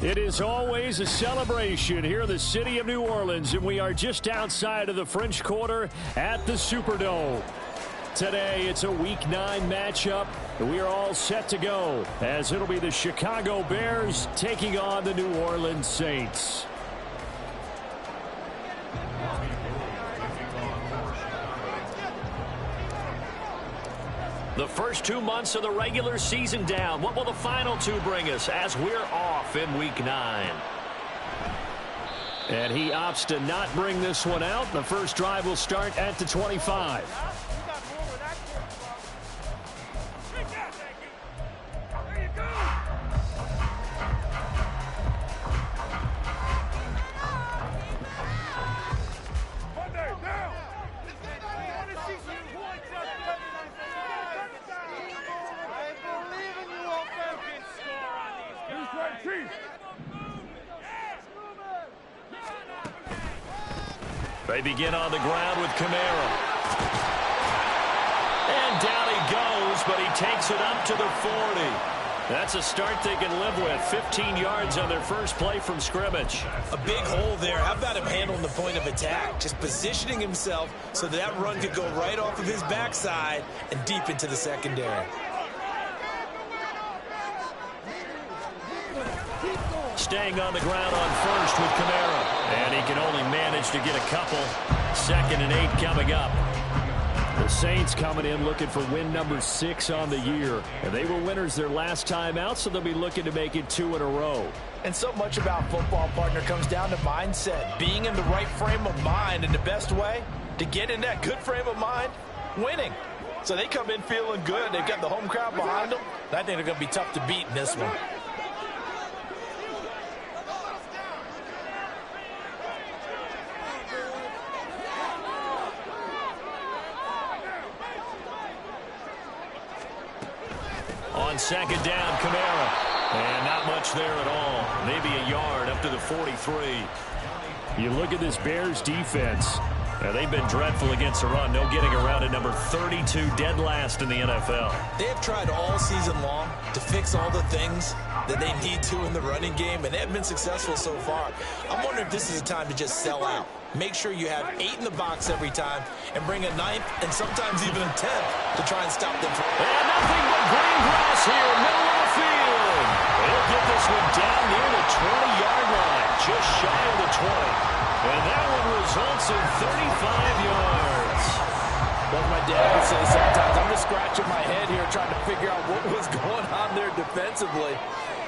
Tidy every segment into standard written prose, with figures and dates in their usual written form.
It is always a celebration here in the city of New Orleans, and we are just outside of the French Quarter at the Superdome. Today, it's a Week 9 matchup, and we are all set to go, as it'll be the Chicago Bears taking on the New Orleans Saints. The first 2 months of the regular season down. What will the final 2 bring us as we're off in Week 9? And he opts to not bring this one out. The first drive will start at the 25. They begin on the ground with Kamara. And down he goes, but he takes it up to the 40. That's a start they can live with. 15 yards on their first play from scrimmage. A big hole there. How about him handling the point of attack? Just positioning himself so that run could go right off of his backside and deep into the secondary. Staying on the ground on first with Kamara. And he can only manage to get a couple. 2nd and 8 coming up. The Saints coming in looking for win number 6 on the year. And they were winners their last time out, so they'll be looking to make it 2 in a row. And so much about football, partner, comes down to mindset. Being in the right frame of mind, and the best way to get in that good frame of mind, winning. So they come in feeling good. They've got the home crowd behind them. I think they're going to be tough to beat in this one. On 2nd down, Kamara. And not much there at all. Maybe a yard up to the 43. You look at this Bears defense. Now, they've been dreadful against the run. No getting around at number 32, dead last in the NFL. They have tried all season long to fix all the things that they need to in the running game, and they have been successful so far. I'm wondering if this is a time to just sell out. Make sure you have 8 in the box every time and bring a 9th and sometimes even a 10th to try and stop them from... And nothing but green grass here, middle of the field. They'll get this one down near the 20-yard line, just shy of the 20. And that one results in 35 yards. Like my dad would say sometimes, I'm just scratching my head here trying to figure out what was going on there defensively.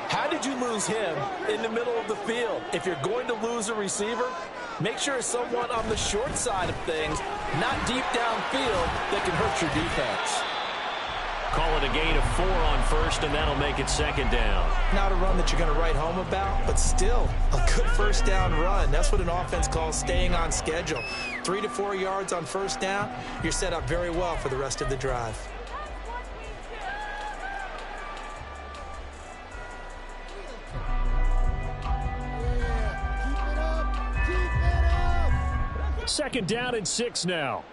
How did you lose him in the middle of the field? If you're going to lose a receiver, make sure it's someone on the short side of things, not deep downfield, that can hurt your defense. Call it a gain of 4 on first, and that'll make it 2nd down. Not a run that you're going to write home about, but still a good first down run. That's what an offense calls staying on schedule. 3 to 4 yards on first down, you're set up very well for the rest of the drive. Second down and 6 now.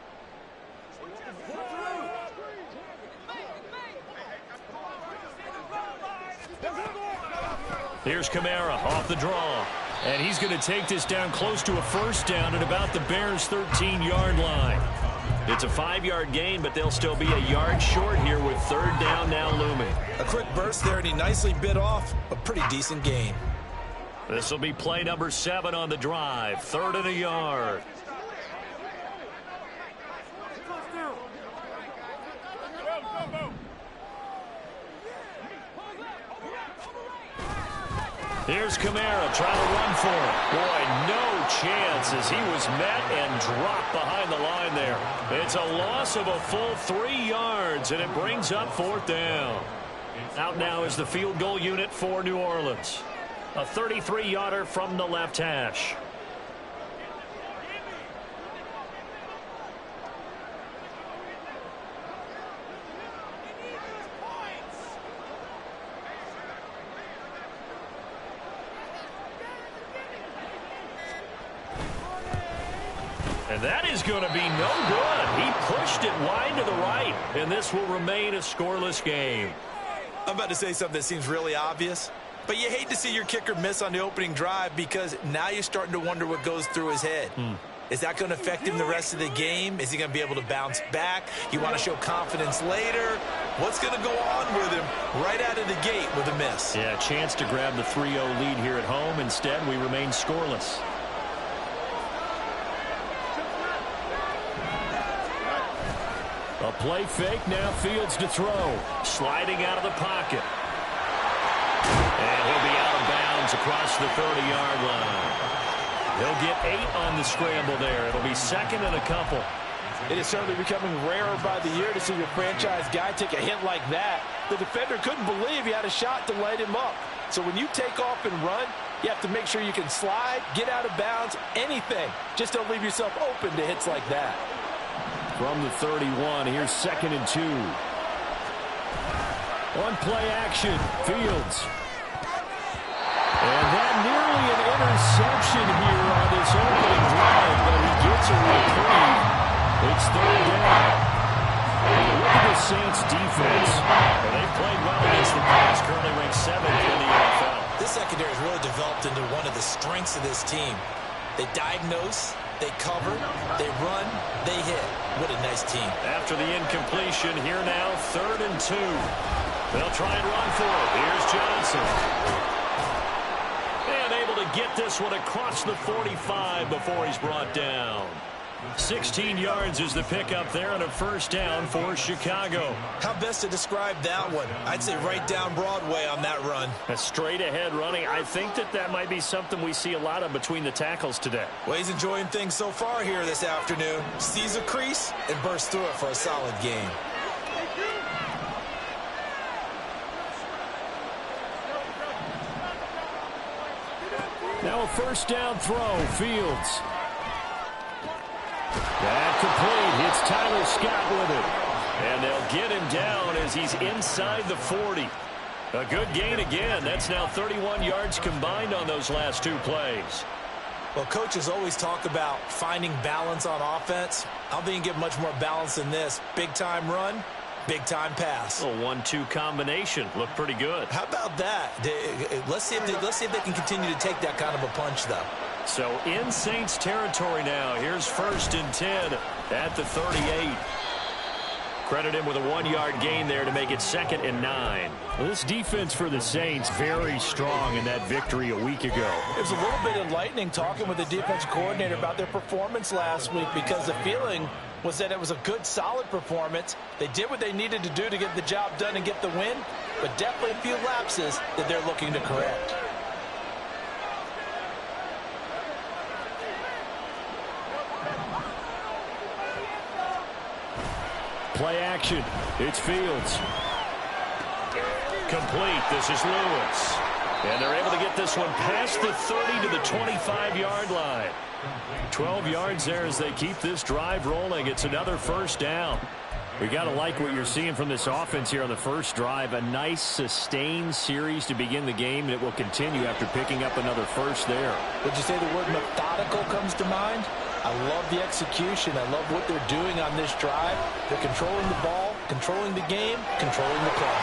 Here's Kamara off the draw. And he's going to take this down close to a first down at about the Bears' 13-yard line. It's a 5-yard gain, but they'll still be a yard short here with 3rd down now looming. A quick burst there, and he nicely bit off a pretty decent gain. This will be play number 7 on the drive. 3rd and a yard. Here's Kamara trying to run for it. Boy, no chance as he was met and dropped behind the line there. It's a loss of a full 3 yards, and it brings up 4th down. Out now is the field goal unit for New Orleans. A 33-yarder from the left hash. And that is going to be no good. He pushed it wide to the right, and this will remain a scoreless game. I'm about to say something that seems really obvious, but you hate to see your kicker miss on the opening drive because now you're starting to wonder what goes through his head. Is that going to affect him the rest of the game? Is he going to be able to bounce back? You want to show confidence later? What's going to go on with him right out of the gate with a miss? Yeah, a chance to grab the 3-0 lead here at home. Instead, we remain scoreless. A play fake, now Fields to throw. Sliding out of the pocket. And he'll be out of bounds across the 30-yard line. He'll get 8 on the scramble there. It'll be second and a couple. It is certainly becoming rarer by the year to see your franchise guy take a hit like that. The defender couldn't believe he had a shot to light him up. So when you take off and run, you have to make sure you can slide, get out of bounds, anything. Just don't leave yourself open to hits like that. From the 31, here's second and 2. On play action, Fields. And that nearly an interception here on this opening drive, but he gets a reprieve. It's third down. Look at the Saints defense. And they've played well against the pass, currently ranked 7th in the NFL. This secondary has really developed into one of the strengths of this team. They diagnose, they cover, they run, they hit. What a nice team. After the incompletion, here now, third and 2. They'll try and run for it. Here's Johnson. And able to get this one across the 45 before he's brought down. 16 yards is the pickup there and a first down for Chicago. How best to describe that one? I'd say right down Broadway on that run. A straight ahead running. I think that might be something we see a lot of between the tackles today. Well, he's enjoying things so far here this afternoon. Sees a crease and bursts through it for a solid game. Now a first down throw, Fields. That complete. It's Tyler Scott with it. And they'll get him down as he's inside the 40. A good gain again. That's now 31 yards combined on those last 2 plays. Well, coaches always talk about finding balance on offense. I don't think you can get much more balance than this. Big-time run, big-time pass. A 1-2 combination. Looked pretty good. How about that? Let's see if they can continue to take that kind of a punch, though. So in Saints territory now. Here's first and 10 at the 38. Credit him with a 1-yard gain there to make it second and 9. Well, this defense for the Saints very strong in that victory a week ago. It was a little bit enlightening talking with the defense coordinator about their performance last week because the feeling was that it was a good, solid performance. They did what they needed to do to get the job done and get the win, but definitely a few lapses that they're looking to correct. Play action. It's Fields. Complete. This is Lewis. And they're able to get this one past the 30 to the 25-yard line. 12 yards there as they keep this drive rolling. It's another first down. We got to like what you're seeing from this offense here on the first drive. A nice sustained series to begin the game, and it will continue after picking up another first there. Would you say the word methodical comes to mind? I love the execution. I love what they're doing on this drive. They're controlling the ball, controlling the game, controlling the clock.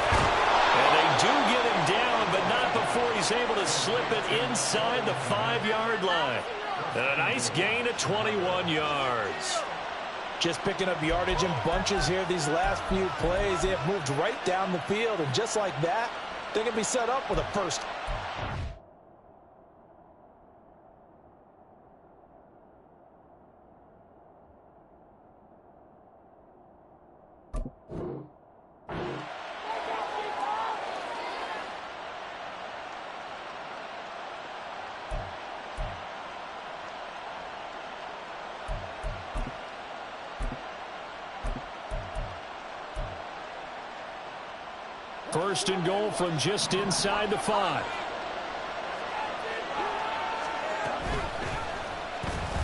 And they do get him down, but not before he's able to slip it inside the 5-yard line. And a nice gain of 21 yards. Just picking up yardage in bunches here these last few plays. They have moved right down the field, and just like that, they're going to be set up with a first. First and goal from just inside the 5.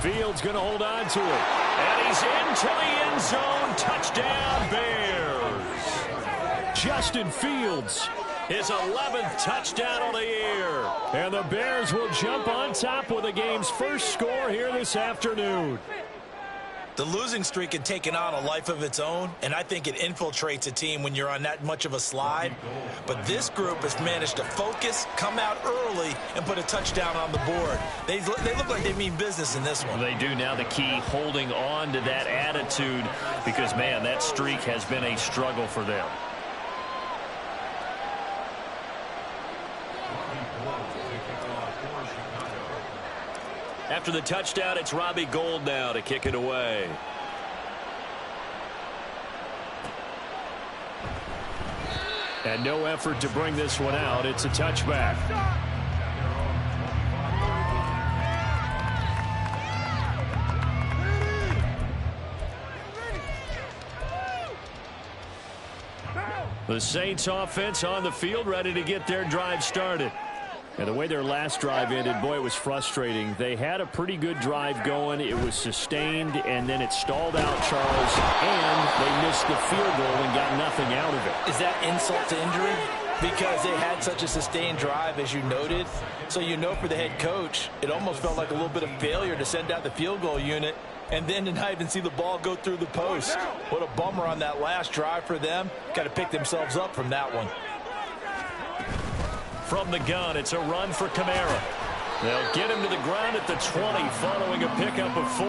Fields going to hold on to it. And he's into the end zone. Touchdown, Bears. Justin Fields, his 11th touchdown on the year. And the Bears will jump on top with the game's first score here this afternoon. The losing streak had taken on a life of its own, and I think it infiltrates a team when you're on that much of a slide. But this group has managed to focus, come out early, and put a touchdown on the board. They look like they mean business in this one. They do. Now the key, holding on to that attitude, because, man, that streak has been a struggle for them. After the touchdown, it's Robbie Gould now to kick it away. And no effort to bring this one out. It's a touchback. The Saints offense on the field, ready to get their drive started. And the way their last drive ended, boy, it was frustrating. They had a pretty good drive going. It was sustained, and then it stalled out, Charles, and they missed the field goal and got nothing out of it. Is that insult to injury? Because they had such a sustained drive, as you noted. So you know, for the head coach, it almost felt like a little bit of failure to send out the field goal unit and then to not even see the ball go through the post. What a bummer on that last drive for them. Got to pick themselves up from that one. From the gun, it's a run for Kamara. They'll get him to the ground at the 20 following a pickup of 4.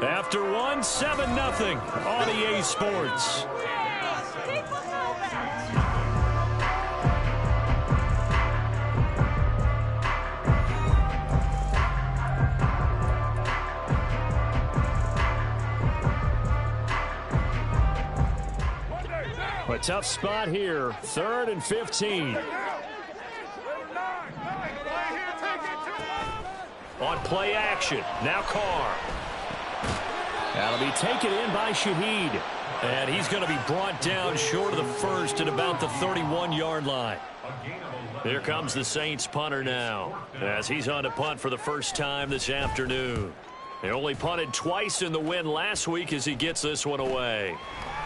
After 1, 7-0 on EA Sports. A tough spot here. 3rd and 15. On play action. Now Carr. That'll be taken in by Shaheed. And he's going to be brought down short of the first at about the 31-yard line. Here comes the Saints punter now, as he's on to punt for the first time this afternoon. They only punted twice in the win last week as he gets this one away.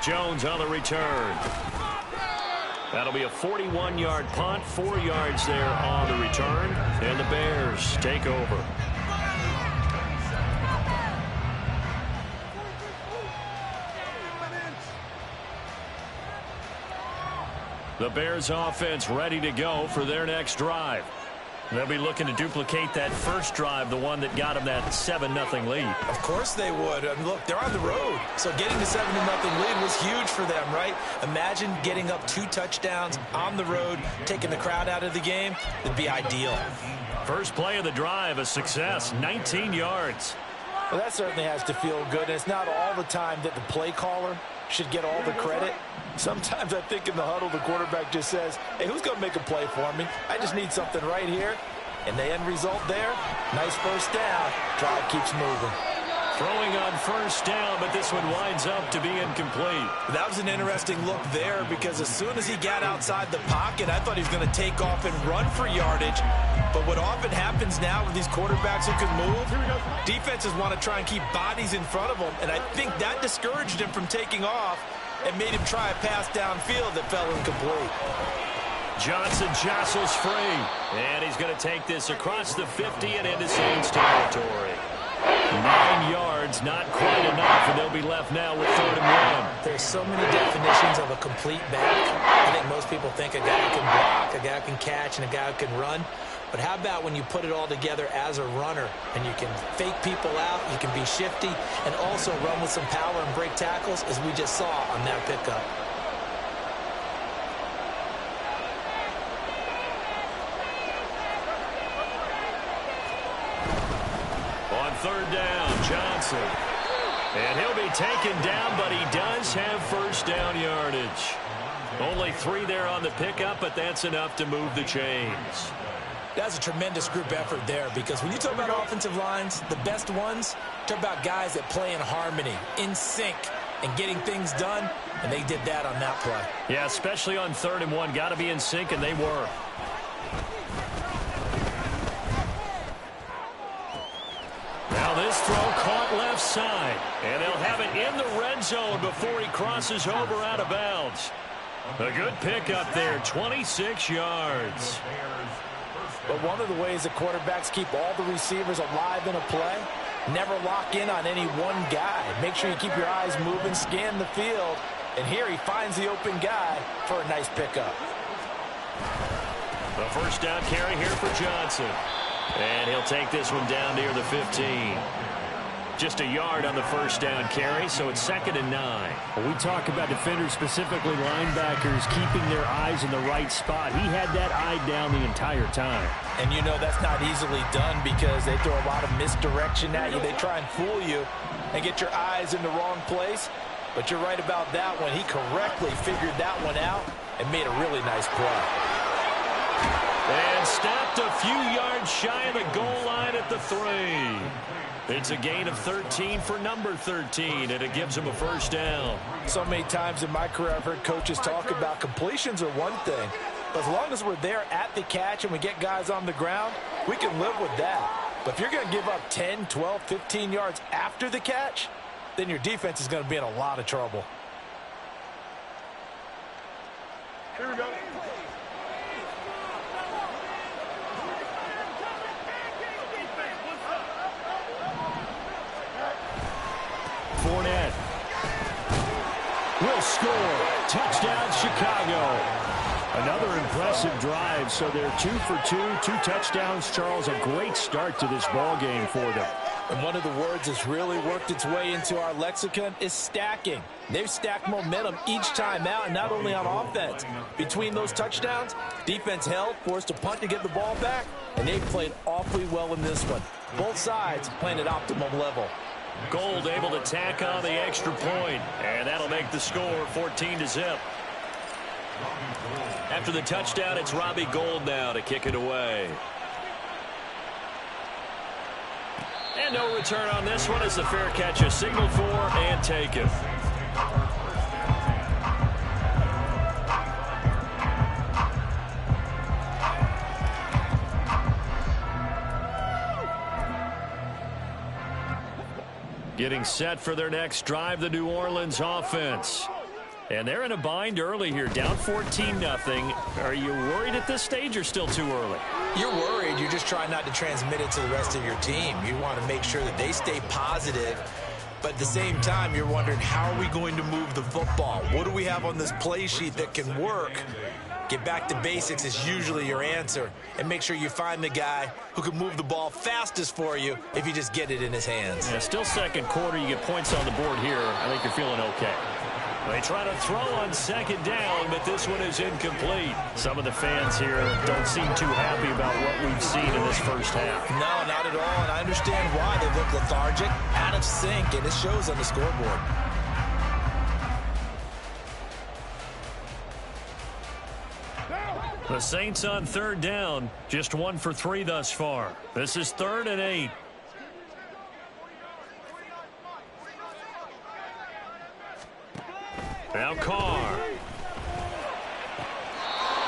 Jones on the return. That'll be a 41-yard punt, 4 yards there on the return, and the Bears take over. The Bears offense ready to go for their next drive. They'll be looking to duplicate that first drive, the one that got them that 7-0 lead. Of course they would. I mean, look, they're on the road. So getting the 7-0 lead was huge for them, right? Imagine getting up 2 touchdowns on the road, taking the crowd out of the game. It'd be ideal. First play of the drive, a success, 19 yards. Well, that certainly has to feel good. And it's not all the time that the play caller should get all the credit. Sometimes I think in the huddle, the quarterback just says, hey, who's going to make a play for me? I just need something right here. And the end result there, nice first down. Drive keeps moving. Throwing on first down, but this one winds up to be incomplete. That was an interesting look there, because as soon as he got outside the pocket, I thought he was going to take off and run for yardage. But what often happens now with these quarterbacks who can move, defenses want to try and keep bodies in front of them, and I think that discouraged him from taking off and made him try a pass downfield that fell incomplete. Johnson jostles free, and he's going to take this across the 50 and into Saints territory. 9 yards, not quite enough, and they'll be left now with 3rd and 1. There's so many definitions of a complete back. I think most people think a guy who can block, a guy who can catch, and a guy who can run. But how about when you put it all together as a runner, and you can fake people out, you can be shifty, and also run with some power and break tackles, as we just saw on that pickup. On 3rd down, Johnson. And he'll be taken down, but he does have first down yardage. Only 3 there on the pickup, but that's enough to move the chains. That's a tremendous group effort there, because when you talk about offensive lines, the best ones, talk about guys that play in harmony, in sync, and getting things done, and they did that on that play. Yeah, especially on 3rd and 1. Got to be in sync, and they were. Now this throw caught left side, and they'll have it in the red zone before he crosses over out of bounds. A good pickup there, 26 yards. But one of the ways that quarterbacks keep all the receivers alive in a play, never lock in on any one guy. Make sure you keep your eyes moving, scan the field, and here he finds the open guy for a nice pickup. The first down carry here for Johnson. And he'll take this one down near the 15. Just a yard on the first down carry, so it's 2nd and 9. When we talk about defenders, specifically linebackers, keeping their eyes in the right spot. He had that eye down the entire time. And you know that's not easily done because they throw a lot of misdirection at you. They try and fool you and get your eyes in the wrong place. But you're right about that one. He correctly figured that one out and made a really nice play. And stopped a few yards shy of the goal line at the 3. It's a gain of 13 for number 13, and it gives him a first down. So many times in my career I've heard coaches talk about completions are one thing, but as long as we're there at the catch and we get guys on the ground, we can live with that. But if you're going to give up 10, 12, 15 yards after the catch, then your defense is going to be in a lot of trouble. Here we go. Fournette will score. Touchdown, Chicago. Another impressive drive, so they're 2 for 2, 2 touchdowns. Charles, a great start to this ball game for them. And one of the words that's really worked its way into our lexicon is stacking. They've stacked momentum each time out, and not only on offense. Between those touchdowns, defense held, forced a punt to get the ball back, and they've played awfully well in this one. Both sides playing at optimum level. Gold able to tack on the extra point, and that'll make the score 14-0. After the touchdown, it's Robbie Gould now to kick it away. And no return on this one as the fair catch is signaled for and taken. Getting set for their next drive, the New Orleans offense. And they're in a bind early here, down 14-0. Are you worried at this stage or still too early? You're worried. You're just trying not to transmit it to the rest of your team. You want to make sure that they stay positive. But at the same time, you're wondering, how are we going to move the football? What do we have on this play sheet that can work? Get back to basics is usually your answer. And make sure you find the guy who can move the ball fastest for you if you just get it in his hands. Yeah, still second quarter. You get points on the board here. I think you're feeling okay. They try to throw on second down, but this one is incomplete. Some of the fans here don't seem too happy about what we've seen in this first half. No, not at all, and I understand why. They look lethargic, out of sync, and it shows on the scoreboard. The Saints on third down, just 1 for 3 thus far. This is 3rd and 8. Now Carr.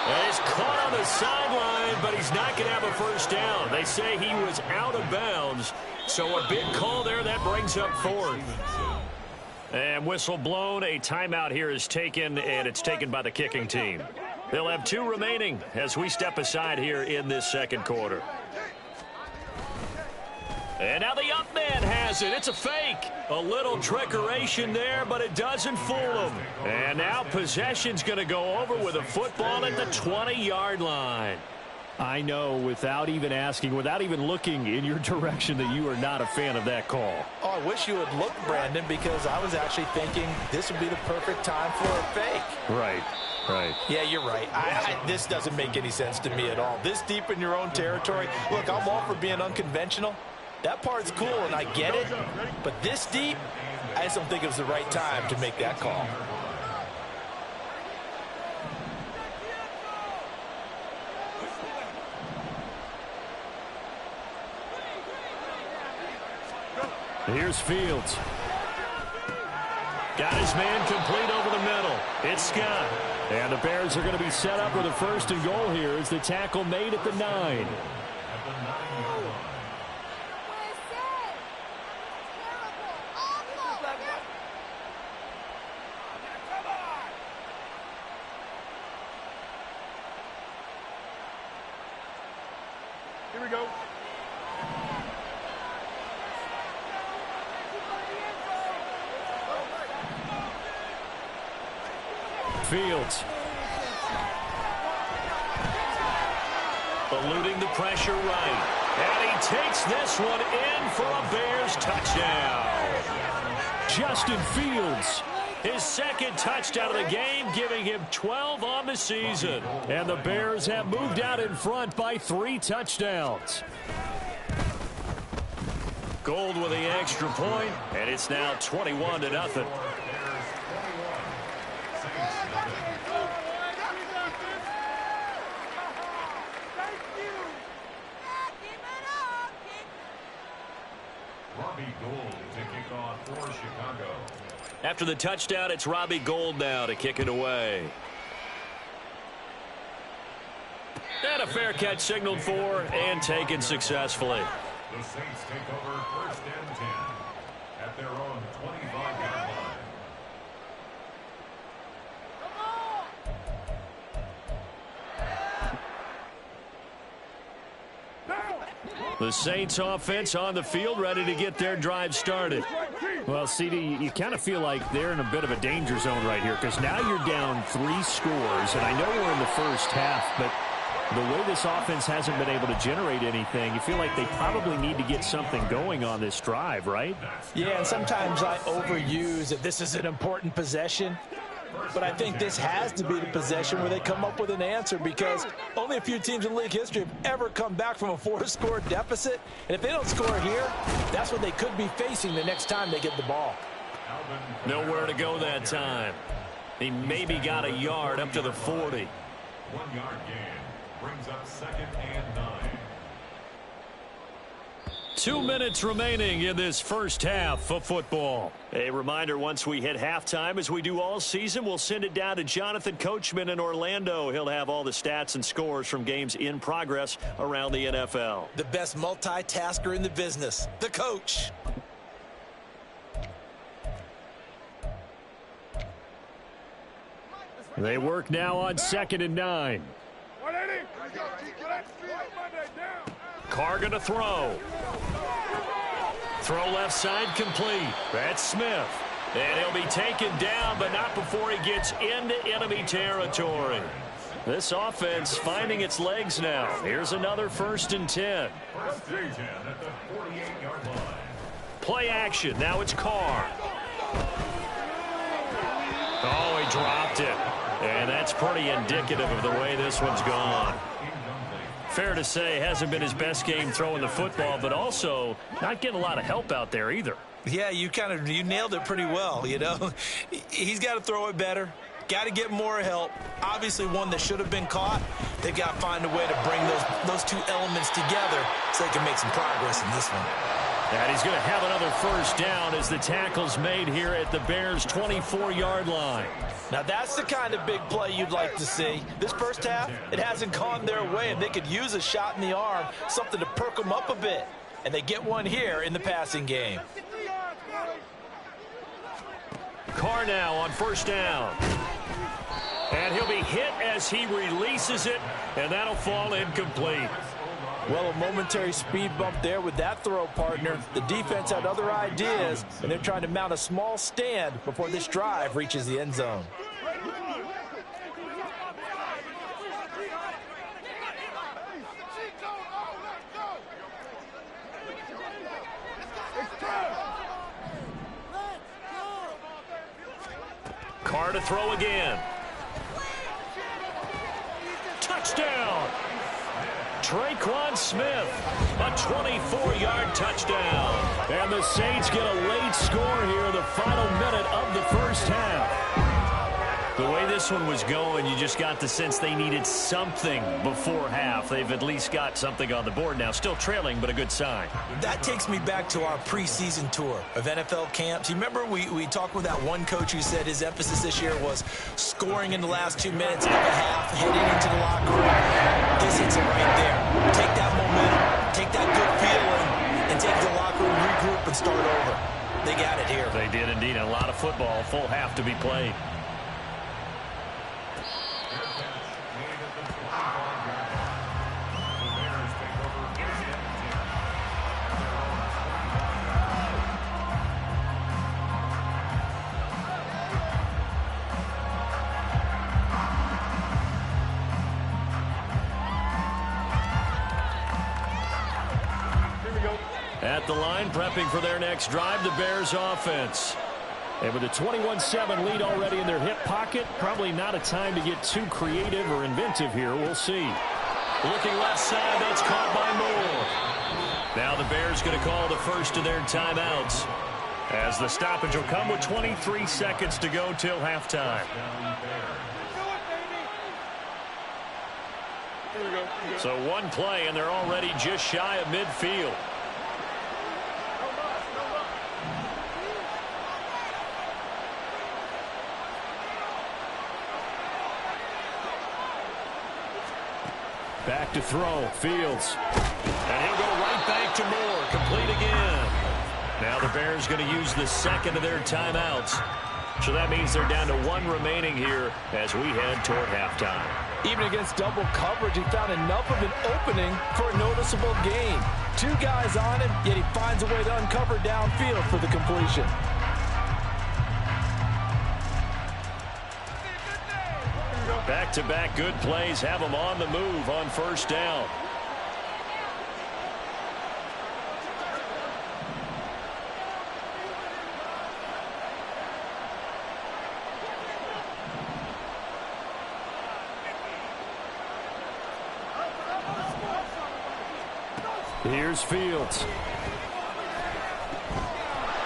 And he's caught on the sideline, but he's not going to have a first down. They say he was out of bounds, so a big call there. That brings up 4th. And whistle blown. A timeout here is taken, and it's taken by the kicking team. They'll have 2 remaining as we step aside here in this second quarter. And now the up man has it. It's a fake. A little trickeration there, but it doesn't fool him. And now possession's going to go over with a football at the 20-yard line. I know, without even asking, without even looking in your direction, that you are not a fan of that call. Oh, I wish you would look, Brandon, because I was actually thinking this would be the perfect time for a fake. Right. Right. Yeah, you're right. This doesn't make any sense to me at all. This deep in your own territory. Look, I'm all for being unconventional. That part's cool, and I get it. But this deep, I just don't think it was the right time to make that call. Here's Fields. Got his man complete over the middle. It's Scott. And the Bears are going to be set up with a 1st and goal here as the tackle made at the 9. Here we go. Fields. Eluding the pressure right. And he takes this one in for a Bears touchdown. Justin Fields. His 2nd touchdown of the game, giving him 12 on the season. And the Bears have moved out in front by 3 touchdowns. Gold with the extra point, and it's now 21-0. After the touchdown, it's Robbie Gould now to kick it away. And a fair catch signaled for and taken successfully. The Saints take over 1st and 10 at their own 25-yard line. The Saints offense on the field, ready to get their drive started. Well, CD, you kind of feel like they're in a bit of a danger zone right here because now you're down 3 scores, and I know we're in the first half, but the way this offense hasn't been able to generate anything, you feel like they probably need to get something going on this drive, right? Yeah, and sometimes I overuse that this is an important possession. But I think this has to be the possession where they come up with an answer because only a few teams in league history have ever come back from a 4-score deficit. And if they don't score here, that's what they could be facing the next time they get the ball. Nowhere to go that time. He maybe got a yard up to the 40. 1-yard gain brings up 2nd and 9. 2 minutes remaining in this first half of football. A reminder, once we hit halftime, as we do all season, we'll send it down to Jonathan Coachman in Orlando. He'll have all the stats and scores from games in progress around the NFL. The best multitasker in the business, the coach. They work now on 2nd and 9. Carr going to throw. Throw left side complete. That's Smith. And he'll be taken down, but not before he gets into enemy territory. This offense finding its legs now. Here's another 1st and 10. 1st and 10 at the 48-yard line. Play action. Now it's Carr. Oh, he dropped it. And that's pretty indicative of the way this one's gone. Fair to say, hasn't been his best game throwing the football, but also not getting a lot of help out there either. Yeah, you nailed it pretty well, you know. He's got to throw it better. Got to get more help. Obviously one that should have been caught. They've got to find a way to bring those 2 elements together so they can make some progress in this one. And he's going to have another 1st down as the tackle's made here at the Bears' 24-yard line. Now that's the kind of big play you'd like to see. This first half, it hasn't gone their way, and they could use a shot in the arm, something to perk them up a bit. And they get one here in the passing game. Carr now on 1st down. And he'll be hit as he releases it, and that'll fall incomplete. Well, a momentary speed bump there with that throw, partner. The defense had other ideas, and they're trying to mount a small stand before this drive reaches the end zone. Carr to throw again. Touchdown! Traquan Smith, a 24-yard touchdown. And the Saints get a late score here in the final minute of the first half. The way this one was going, you just got the sense they needed something before half. They've at least got something on the board now. Still trailing, but a good sign. That takes me back to our preseason tour of NFL camps. You remember we talked with that one coach who said his emphasis this year was scoring in the last 2 minutes of a half, heading into the locker room. This hits it right there. Take that momentum, take that good feeling, and take the locker room, regroup, and start over. They got it here. They did indeed. A lot of football, full half to be played. At the line, prepping for their next drive, the Bears offense. And with a 21-7 lead already in their hip pocket, probably not a time to get too creative or inventive here. We'll see. Looking left side, that's caught by Moore. Now the Bears going to call the first of their timeouts, as the stoppage will come with 23 seconds to go till halftime. So one play, and they're already just shy of midfield. Back to throw, Fields. And he'll go right back to Moore, complete again. Now the Bears going to use the second of their timeouts. So that means they're down to one remaining here as we head toward halftime. Even against double coverage, he found enough of an opening for a noticeable gain. 2 guys on him, yet he finds a way to uncover downfield for the completion. Back-to-back good plays have them on the move on first down. Here's Fields.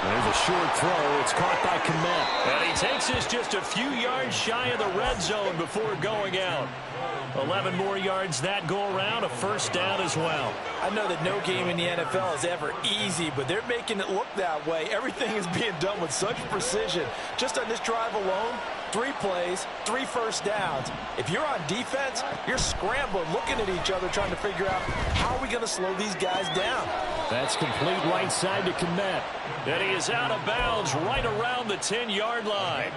There's a short throw. It's caught by Kmet. And he takes this just a few yards shy of the red zone before going out. 11 more yards that go around, a first down as well. I know that no game in the NFL is ever easy, but they're making it look that way. Everything is being done with such precision. Just on this drive alone, 3 plays, 3 first downs. If you're on defense, you're scrambling, looking at each other, trying to figure out how are we going to slow these guys down. That's complete right side to Kmet. And he is out of bounds right around the 10-yard line.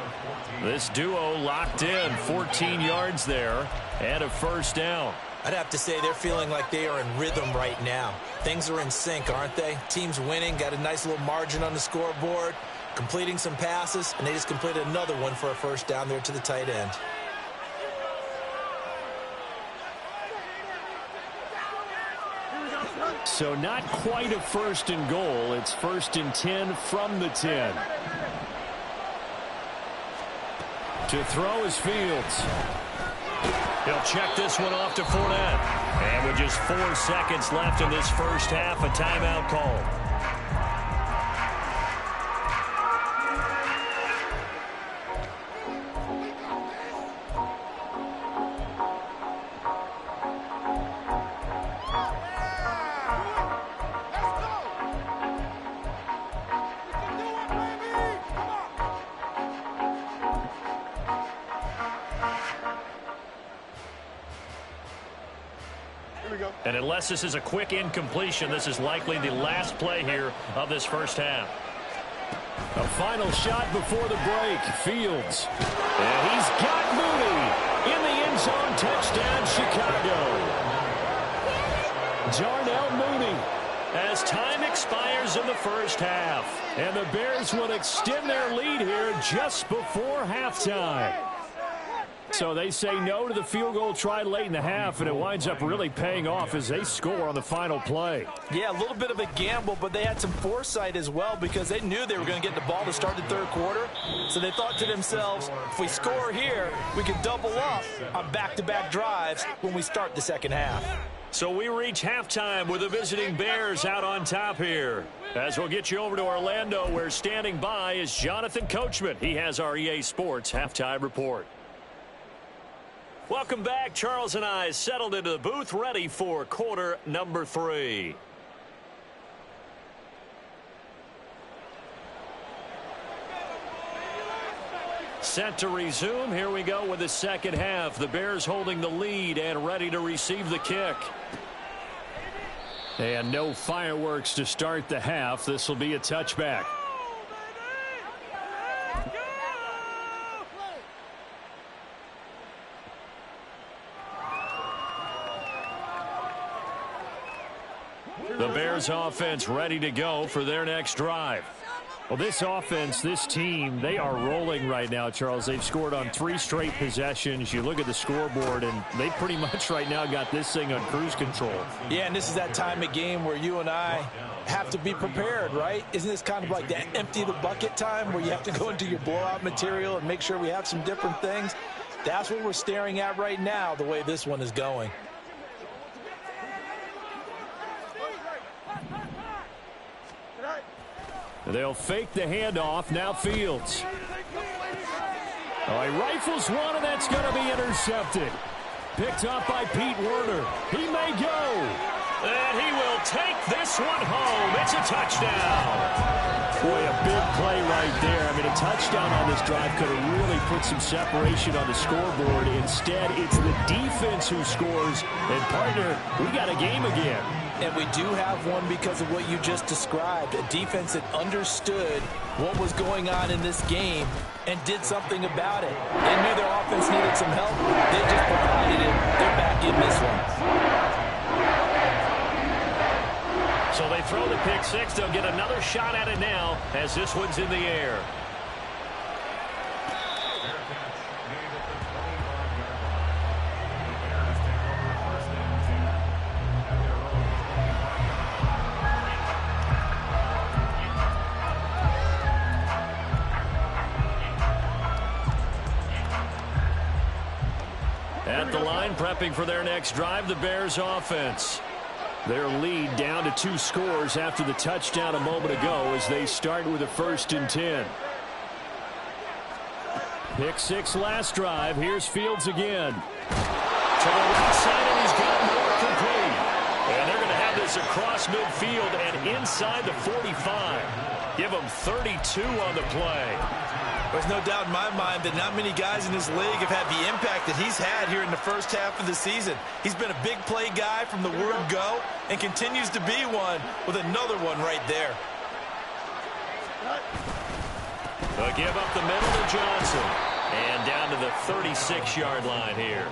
This duo locked in, 14 yards there, and a first down. I'd have to say they're feeling like they are in rhythm right now. Things are in sync, aren't they? Team's winning, got a nice little margin on the scoreboard, completing some passes, and they just completed another one for a first down there to the tight end. So not quite a first and goal. It's first and 10 from the 10. To throw is Fields. He'll check this one off to Fournette. And with just 4 seconds left in this first half, a timeout call. And unless this is a quick incompletion, this is likely the last play here of this first half. A final shot before the break. Fields. And he's got Mooney in the end zone. Touchdown, Chicago. Darnell Mooney. As time expires in the first half. And the Bears will extend their lead here just before halftime. So they say no to the field goal try late in the half, and it winds up really paying off as they score on the final play. Yeah, a little bit of a gamble, but they had some foresight as well because they knew they were going to get the ball to start the third quarter. So they thought to themselves, if we score here, we can double up on back-to-back drives when we start the second half. So we reach halftime with the visiting Bears out on top here. As we'll get you over to Orlando, where standing by is Jonathan Coachman. He has our EA Sports halftime report. Welcome back. Charles and I settled into the booth, ready for quarter number 3. Set to resume. Here we go with the second half. The Bears holding the lead and ready to receive the kick. And no fireworks to start the half. This will be a touchback. The Bears offense ready to go for their next drive. Well, this offense, this team, they are rolling right now, Charles. They've scored on 3 straight possessions. You look at the scoreboard, and they pretty much right now got this thing on cruise control. Yeah, and this is that time of game where you and I have to be prepared, right? Isn't this kind of like that empty the bucket time where you have to go into your blowout material and make sure we have some different things? That's what we're staring at right now, the way this one is going. They'll fake the handoff. Now Fields. He rifles one, and that's going to be intercepted. Picked up by Pete Werner. He may go. And he will take this one home. It's a touchdown. Boy, a big play right there. I mean, a touchdown on this drive could have really put some separation on the scoreboard. Instead, it's the defense who scores. And, partner, we got a game again. And we do have one because of what you just described. A defense that understood what was going on in this game and did something about it. They knew their offense needed some help. They just provided it. They're back in this one. So they throw the pick six. They'll get another shot at it now as this one's in the air. At the line, prepping for their next drive, the Bears offense. Their lead down to 2 scores after the touchdown a moment ago as they start with a 1st and 10. Pick 6 last drive. Here's Fields again. To the right side, and he's got more complete. And they're going to have this across midfield and inside the 45. Give them 32 on the play. There's no doubt in my mind that not many guys in this league have had the impact that he's had here in the first half of the season. He's been a big play guy from the word go and continues to be one with another one right there. They'll give up the middle to Johnson. And down to the 36-yard line here.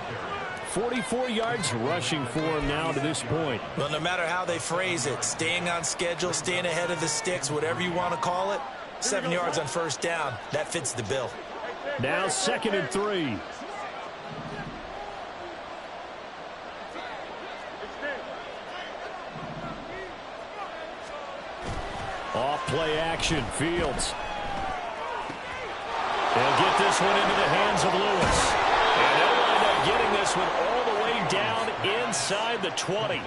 44 yards rushing for him now to this point. Well, no matter how they phrase it, staying on schedule, staying ahead of the sticks, whatever you want to call it, 7 yards on 1st down. That fits the bill. Now 2nd and 3. Off play action. Fields. They'll get this one into the hands of Lewis. And they'll wind up getting this one all the way down inside the 20.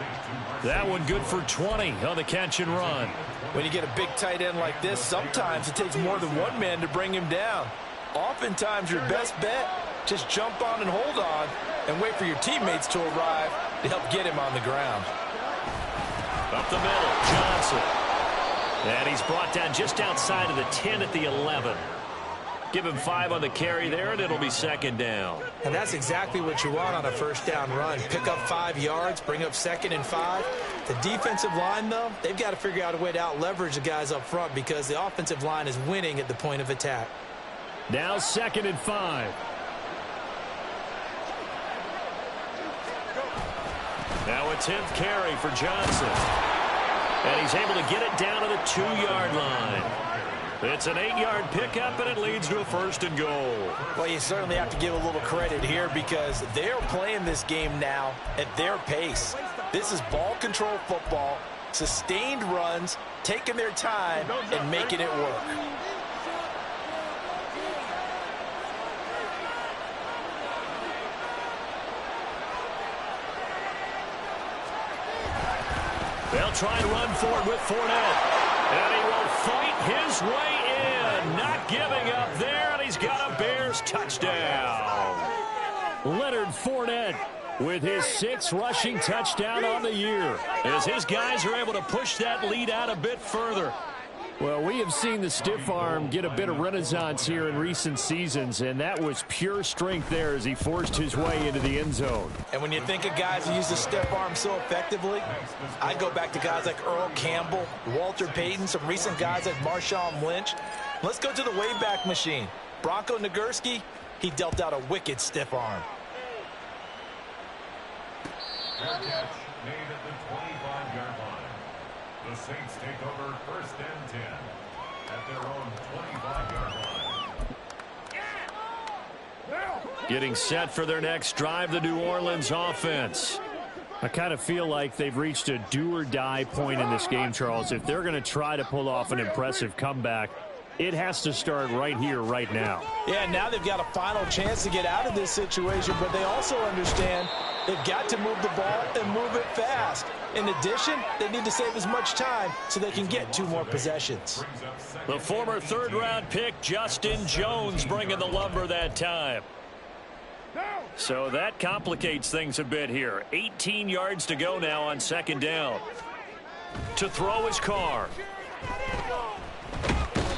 That one good for 20 on the catch and run. When you get a big tight end like this, sometimes it takes more than one man to bring him down. Oftentimes, your best bet, just jump on and hold on and wait for your teammates to arrive to help get him on the ground. Up the middle, Johnson. And he's brought down just outside of the 10 at the 11. Give him 5 on the carry there, and it'll be 2nd down. And that's exactly what you want on a 1st down run. Pick up 5 yards, bring up 2nd and 5. The defensive line, though, they've got to figure out a way to out-leverage the guys up front because the offensive line is winning at the point of attack. Now 2nd and 5. Now a 10th carry for Johnson. And he's able to get it down to the 2-yard line. It's an 8-yard pickup, and it leads to a 1st and goal. Well, you certainly have to give a little credit here because they're playing this game now at their pace. This is ball control football, sustained runs, taking their time, and making it work. They'll try and run for it with Fournette. And he will fight his way in. Not giving up there, and he's got a Bears touchdown. Leonard Fournette with his 6th rushing touchdown on the year, as his guys are able to push that lead out a bit further. Well, we have seen the stiff arm get a bit of renaissance here in recent seasons, and that was pure strength there as he forced his way into the end zone. And when you think of guys who use the stiff arm so effectively, I go back to guys like Earl Campbell, Walter Payton, some recent guys like Marshawn Lynch. Let's go to the Wayback Machine. Bronco Nagurski, he dealt out a wicked stiff arm. Fair catch made at the 25-yard line. The Saints take over 1st and 10 at their own 25-yard line. Getting set for their next drive, the New Orleans offense. I kind of feel like they've reached a do-or-die point in this game, Charles. If they're going to try to pull off an impressive comeback, it has to start right here, right now. Yeah, now they've got a final chance to get out of this situation, but they also understand they've got to move the ball and move it fast. In addition, they need to save as much time so they can get 2 more possessions. The former 3rd-round pick, Justin Jones, bringing the lumber that time. So that complicates things a bit here. 18 yards to go now on 2nd down. To throw his Carr.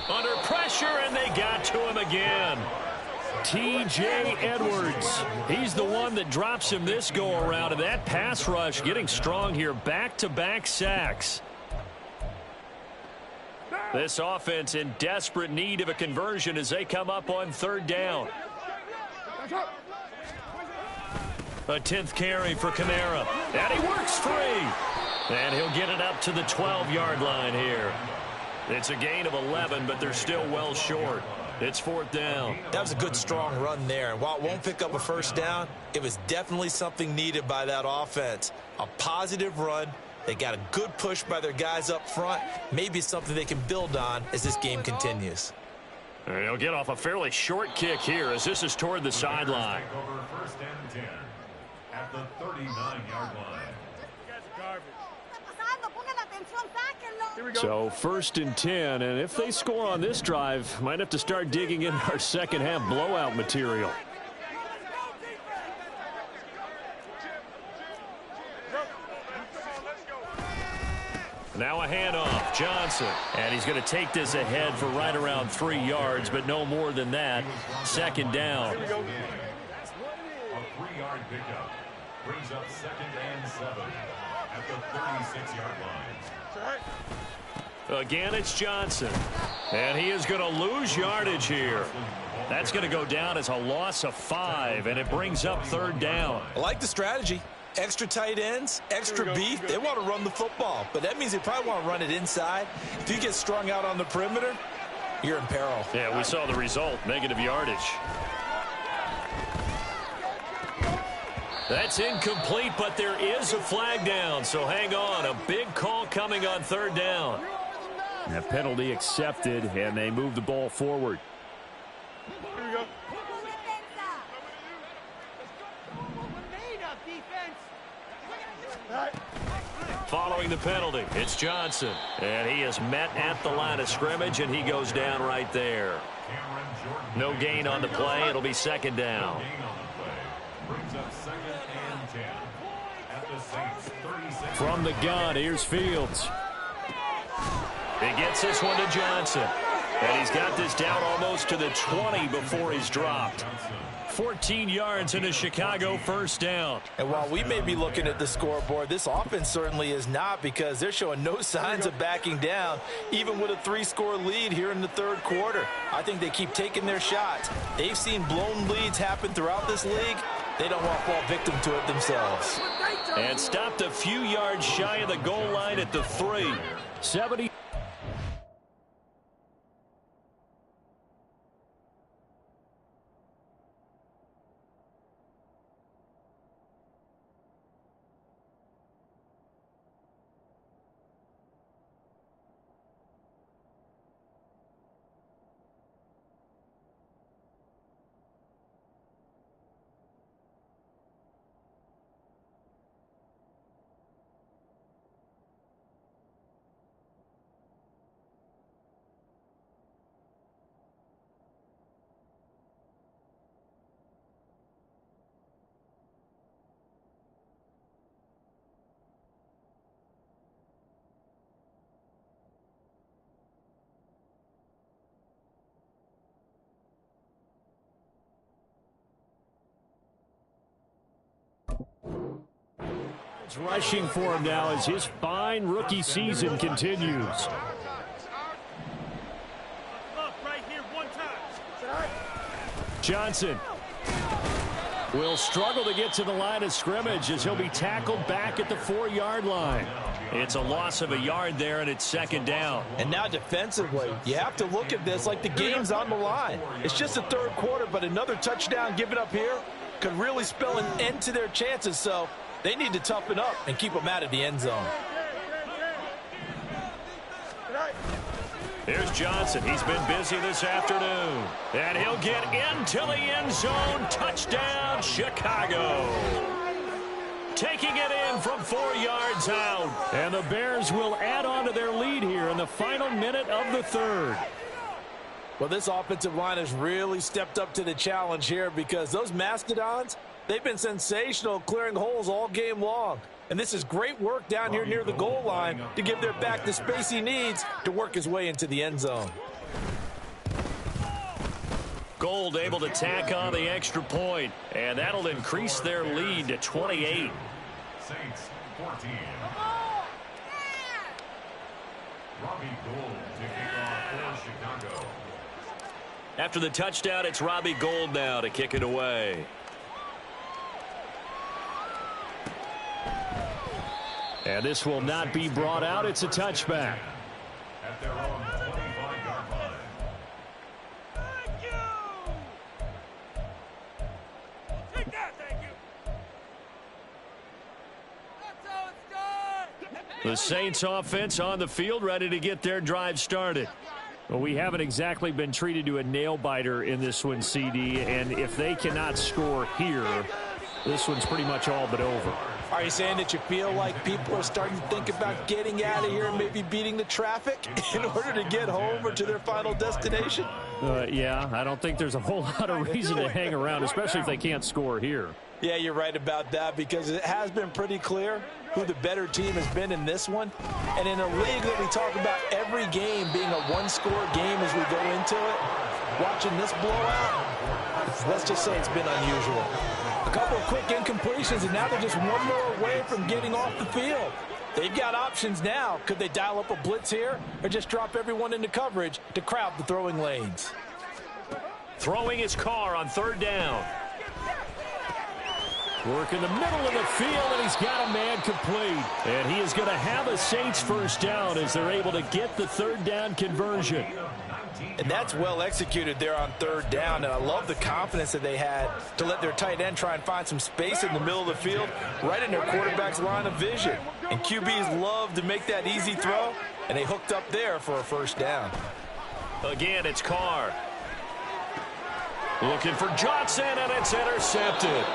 Under pressure, and they got to him again. T.J. Edwards. He's the one that drops him this go-around, and that pass rush getting strong here. Back-to-back sacks. This offense in desperate need of a conversion as they come up on 3rd down. A 10th carry for Kamara. And he works free. And he'll get it up to the 12-yard line here. It's a gain of 11, but they're still well short. It's 4th down. That was a good, strong run there. And while it won't pick up a 1st down, it was definitely something needed by that offense. A positive run. They got a good push by their guys up front. Maybe something they can build on as this game continues. And he'll get off a fairly short kick here as this is toward the sideline. Over 1st and 10 at the 39-yard line. So 1st and 10, and if they score on this drive, might have to start digging in our second-half blowout material. Now a handoff, Johnson. And he's going to take this ahead for right around 3 yards, but no more than that. 2nd down. A 3-yard pickup brings up 2nd and 7 at the 36-yard line. Again, it's Johnson. And he is going to lose yardage here. That's going to go down as a loss of 5, and it brings up 3rd down. I like the strategy. Extra tight ends, extra beef. They want to run the football, but that means they probably want to run it inside. If you get strung out on the perimeter, you're in peril. Yeah, we saw the result, negative yardage. That's incomplete, but there is a flag down, so hang on. A big call coming on 3rd down. A penalty accepted, and they move the ball forward. Here we go. Following the penalty, it's Johnson. And he is met at the line of scrimmage, and he goes down right there. No gain on the play. It'll be 2nd down. Brings up 2nd and 10 at the Saints 36. From the gun, here's Fields. He gets this one to Johnson. And he's got this down almost to the 20 before he's dropped. 14 yards in a Chicago 1st down. And while we may be looking at the scoreboard, this offense certainly is not, because they're showing no signs of backing down, even with a 3-score lead here in the 3rd quarter. I think they keep taking their shots. They've seen blown leads happen throughout this league. They don't want to fall victim to it themselves. And stopped a few yards shy of the goal line at the 3. 70. Rushing for him now as his fine rookie season continues. Johnson will struggle to get to the line of scrimmage as he'll be tackled back at the 4-yard line. It's a loss of a yard there, and it's second down. And now defensively, you have to look at this like the game's on the line. It's just the third quarter, but another touchdown given up here could really spell an end to their chances. So they need to toughen up and keep them out of the end zone. Here's Johnson. He's been busy this afternoon. And he'll get into the end zone. Touchdown, Chicago. Taking it in from 4 yards out. And the Bears will add on to their lead here in the final minute of the third. Well, this offensive line has really stepped up to the challenge here because those Mastodons, they've been sensational clearing holes all game long. And this is great work down here near the goal line to give their back the space he needs to work his way into the end zone. Gold able to tack on the extra point, and that'll increase their lead to 28. Saints 14. Robbie Gould to kick off for Chicago. After the touchdown, it's Robbie Gould now to kick it away. And this will not be brought out. It's a touchback. At their own 25-yard line. Thank you. Take that, thank you. That's how it's done. The Saints offense on the field, ready to get their drive started. Well, we haven't exactly been treated to a nail-biter in this one, CD, and if they cannot score here, this one's pretty much all but over. Are you saying that you feel like people are starting to think about getting out of here and maybe beating the traffic in order to get home or to their final destination? Yeah, I don't think there's a whole lot of reason to hang around, especially if they can't score here. Yeah, you're right about that because it has been pretty clear who the better team has been in this one. And in a league that we talk about every game being a one-score game as we go into it, watching this blowout, let's just say it's been unusual. A couple of quick incompletions, and now they're just one more away from getting off the field. They've got options now. Could they dial up a blitz here or just drop everyone into coverage to crowd the throwing lanes? Throwing his car on third down. Work in the middle of the field, and he's got a man complete. And he is going to have a Saints first down as they're able to get the third down conversion. And that's well executed there on third down. And I love the confidence that they had to let their tight end try and find some space in the middle of the field, right in their quarterback's line of vision. And QBs love to make that easy throw, and they hooked up there for a first down. Again, it's Carr. Looking for Johnson, and it's intercepted.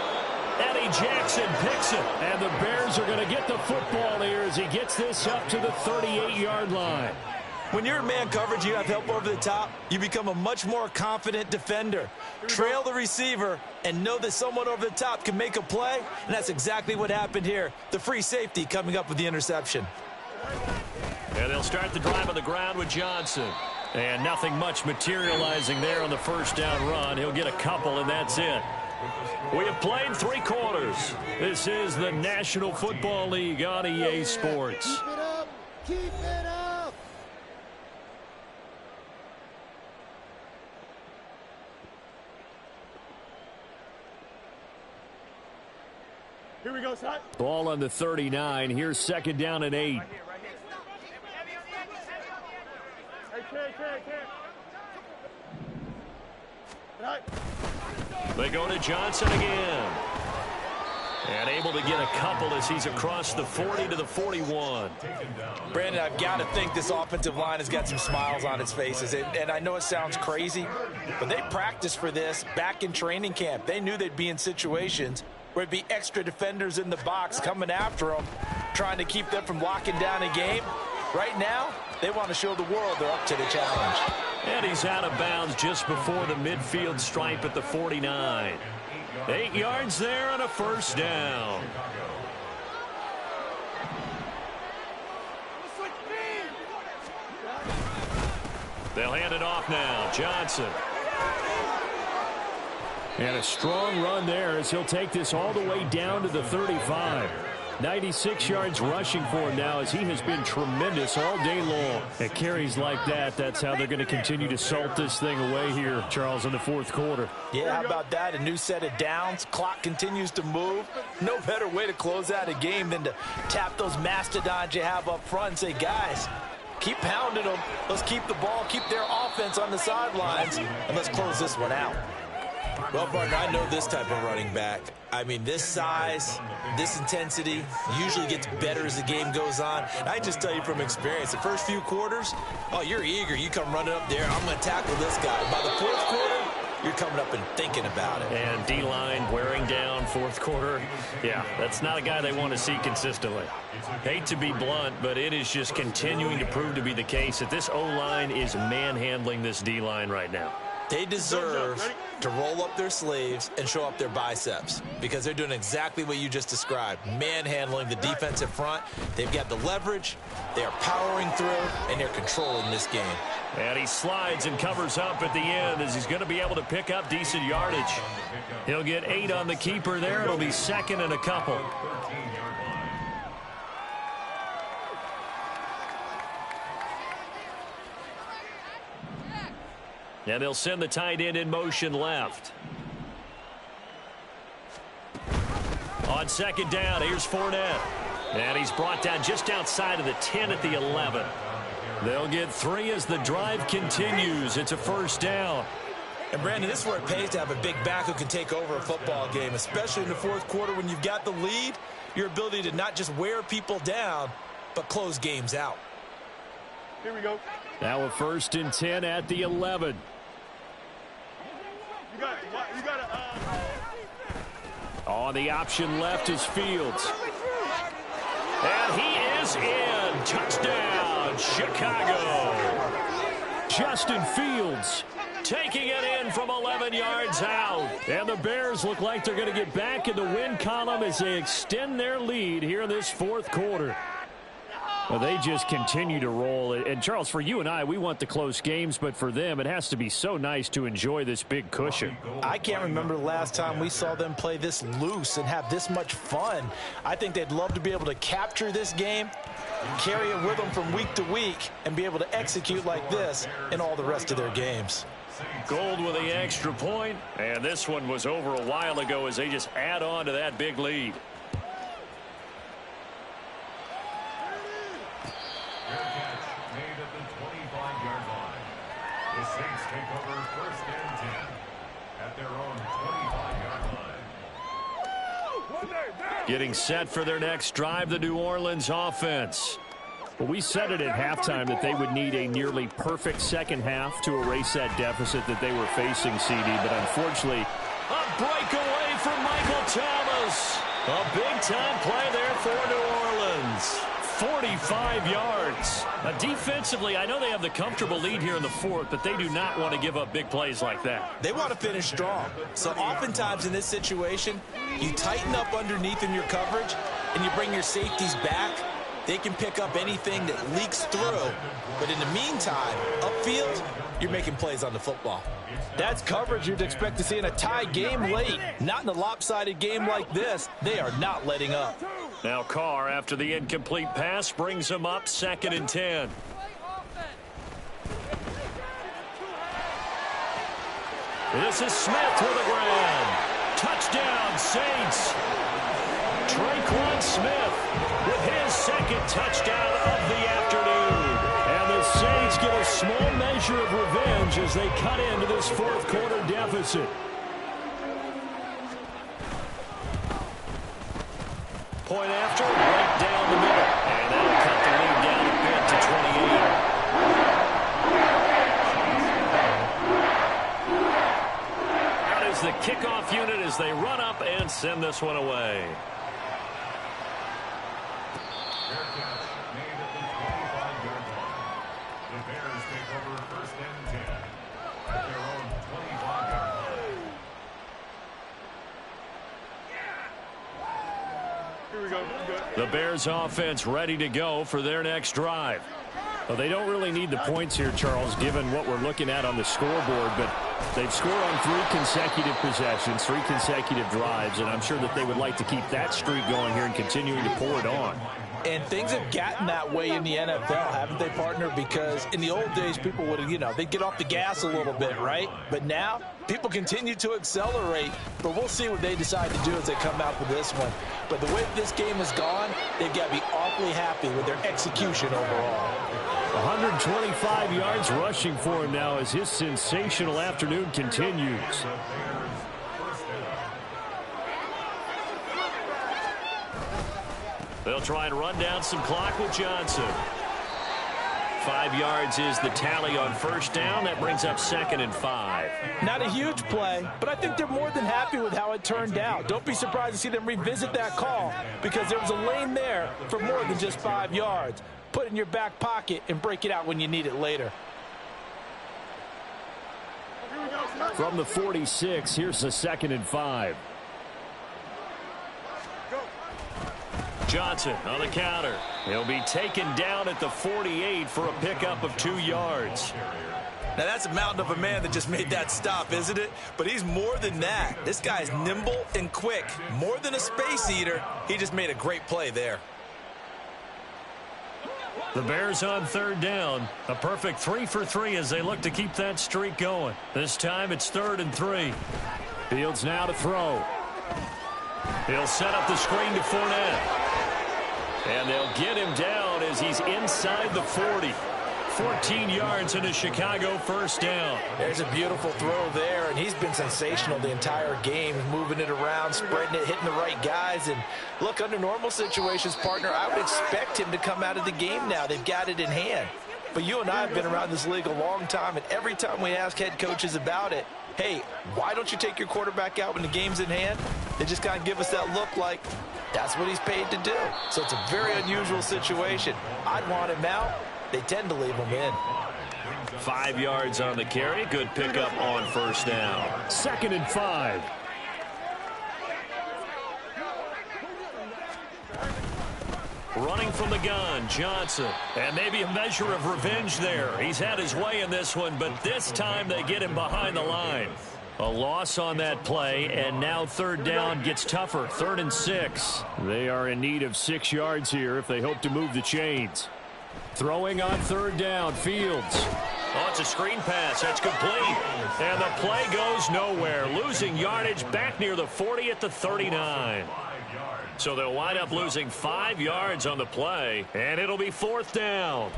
Eddie Jackson picks it. And the Bears are going to get the football here as he gets this up to the 38-yard line. When you're in man coverage, you have help over the top, you become a much more confident defender. Trail the receiver and know that someone over the top can make a play, and that's exactly what happened here. The free safety coming up with the interception. And they'll start the drive on the ground with Johnson. And nothing much materializing there on the first down run. He'll get a couple, and that's it. We have played 3 quarters. This is the National Football League on EA Sports. Keep it up. Keep it up. Here we go, son. Ball on the 39. Here's second down and 8. Hey, can't. Right. They go to Johnson again. And able to get a couple as he's across the 40 to the 41. Brandon, I've got to think this offensive line has got some smiles on its faces. And I know it sounds crazy, but they practiced for this back in training camp. They knew they'd be in situations where it'd be extra defenders in the box coming after them, trying to keep them from locking down a game. Right now, they want to show the world they're up to the challenge. And he's out of bounds just before the midfield stripe at the 49. 8 yards there and a first down. They'll hand it off now. Johnson. And a strong run there as he'll take this all the way down to the 35. 96 yards rushing for him now, as he has been tremendous all day long. At carries like that, that's how they're going to continue to salt this thing away here, Charles, in the fourth quarter. Yeah, how about that? A new set of downs. Clock continues to move. No better way to close out a game than to tap those mastodons you have up front and say, guys, keep pounding them. Let's keep the ball, keep their offense on the sidelines, and let's close this one out. Well, partner, I know this type of running back. I mean, this size, this intensity usually gets better as the game goes on. And I just tell you from experience, the first few quarters, oh, you're eager. You come running up there, I'm going to tackle this guy. By the fourth quarter, you're coming up and thinking about it. And D-line wearing down fourth quarter. Yeah, that's not a guy they want to see consistently. Hate to be blunt, but it is just continuing to prove to be the case that this O-line is manhandling this D-line right now. They deserve to roll up their sleeves and show up their biceps because they're doing exactly what you just described, manhandling the defensive front. They've got the leverage, they are powering through, and they're controlling this game. And he slides and covers up at the end as he's going to be able to pick up decent yardage. He'll get 8 on the keeper there. It'll be second and a couple. And they'll send the tight end in motion left. On second down, here's Fournette. And he's brought down just outside of the 10 at the 11. They'll get 3 as the drive continues. It's a first down. And, Brandon, this is where it pays to have a big back who can take over a football game, especially in the fourth quarter when you've got the lead, your ability to not just wear people down, but close games out. Here we go. Now a first and 10 at the 11. You got it. On the option left is Fields. And he is in. Touchdown, Chicago. Justin Fields taking it in from 11 yards out. And the Bears look like they're going to get back in the win column as they extend their lead here in this fourth quarter. Well, they just continue to roll. And, Charles, for you and I, we want the close games, but for them, it has to be so nice to enjoy this big cushion. I can't remember the last time we saw them play this loose and have this much fun. I think they'd love to be able to capture this game, carry it with them from week to week, and be able to execute like this in all the rest of their games. Gold with the extra point, and this one was over a while ago as they just add on to that big lead. Getting set for their next drive, the New Orleans offense. Well, we said it at halftime that they would need a nearly perfect second half to erase that deficit that they were facing, CD, but unfortunately, a breakaway from Michael Thomas. A big-time play there for New Orleans. 45 yards. Defensively, I know they have the comfortable lead here in the fourth, but they do not want to give up big plays like that. They want to finish strong. So oftentimes in this situation, you tighten up underneath in your coverage, and you bring your safeties back. They can pick up anything that leaks through. But in the meantime, upfield, you're making plays on the football. That's coverage you'd expect to see in a tie game late. Not in a lopsided game like this. They are not letting up. Now Carr, after the incomplete pass, brings him up second and 10. This is Smith with a grab. Touchdown, Saints. Traquan Smith with his second touchdown of the afternoon. And the Saints get a small measure of revenge as they cut into this fourth quarter deficit. Point after, right down the middle. And that'll cut the lead down a bit to 28. That is the kickoff unit as they run up and send this one away. The Bears offense ready to go for their next drive. Well, they don't really need the points here, Charles, given what we're looking at on the scoreboard, but They've scored on 3 consecutive possessions, 3 consecutive drives, and I'm sure that they would like to keep that streak going here and continuing to pour it on. And things have gotten that way in the NFL, haven't they, partner? Because in the old days, people would, they'd get off the gas a little bit, right? But now, people continue to accelerate. But we'll see what they decide to do as they come out with this one. But the way this game has gone, they've got to be awfully happy with their execution overall. 125 yards rushing for him now as his sensational afternoon continues. They'll try and run down some clock with Johnson. 5 yards is the tally on first down. That brings up 2nd and 5. Not a huge play, but I think they're more than happy with how it turned out. Don't be surprised to see them revisit that call because there was a lane there for more than just 5 yards. Put it in your back pocket and break it out when you need it later. From the 46, here's the 2nd and 5. Johnson on the counter. He'll be taken down at the 48 for a pickup of 2 yards. Now, that's a mountain of a man that just made that stop, isn't it? But he's more than that. This guy's nimble and quick. More than a space eater. He just made a great play there. The Bears on 3rd down. A perfect 3 for 3 as they look to keep that streak going. This time it's 3rd and 3. Fields now to throw. He'll set up the screen to Fournette. And they'll get him down as he's inside the 40. 14 yards and a Chicago first down. There's a beautiful throw there, and he's been sensational the entire game, moving it around, spreading it, hitting the right guys. And look, under normal situations, partner, I would expect him to come out of the game now. They've got it in hand. But you and I have been around this league a long time, and every time we ask head coaches about it, hey, why don't you take your quarterback out when the game's in hand? They just kind of give us that look like that's what he's paid to do. So it's a very unusual situation. I'd want him out. They tend to leave him in. 5 yards on the carry. Good pickup on first down. 2nd and 5. Running from the gun, Johnson. And maybe a measure of revenge there. He's had his way in this one, but this time they get him behind the line. A loss on that play, and now 3rd down gets tougher. 3rd and 6. They are in need of 6 yards here if they hope to move the chains. Throwing on 3rd down, Fields. Oh, it's a screen pass. That's complete. And the play goes nowhere. Losing yardage back near the 40 at the 39. So they'll wind up losing 5 yards on the play, and it'll be 4th down.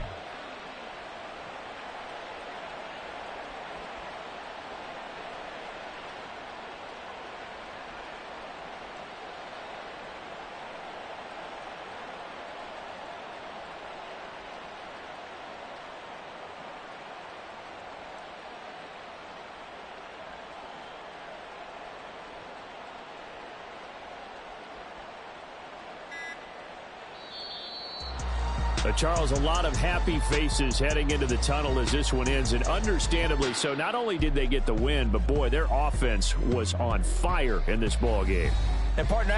Charles, a lot of happy faces heading into the tunnel as this one ends, and understandably so. Not only did they get the win, but boy, their offense was on fire in this ball game. And partner,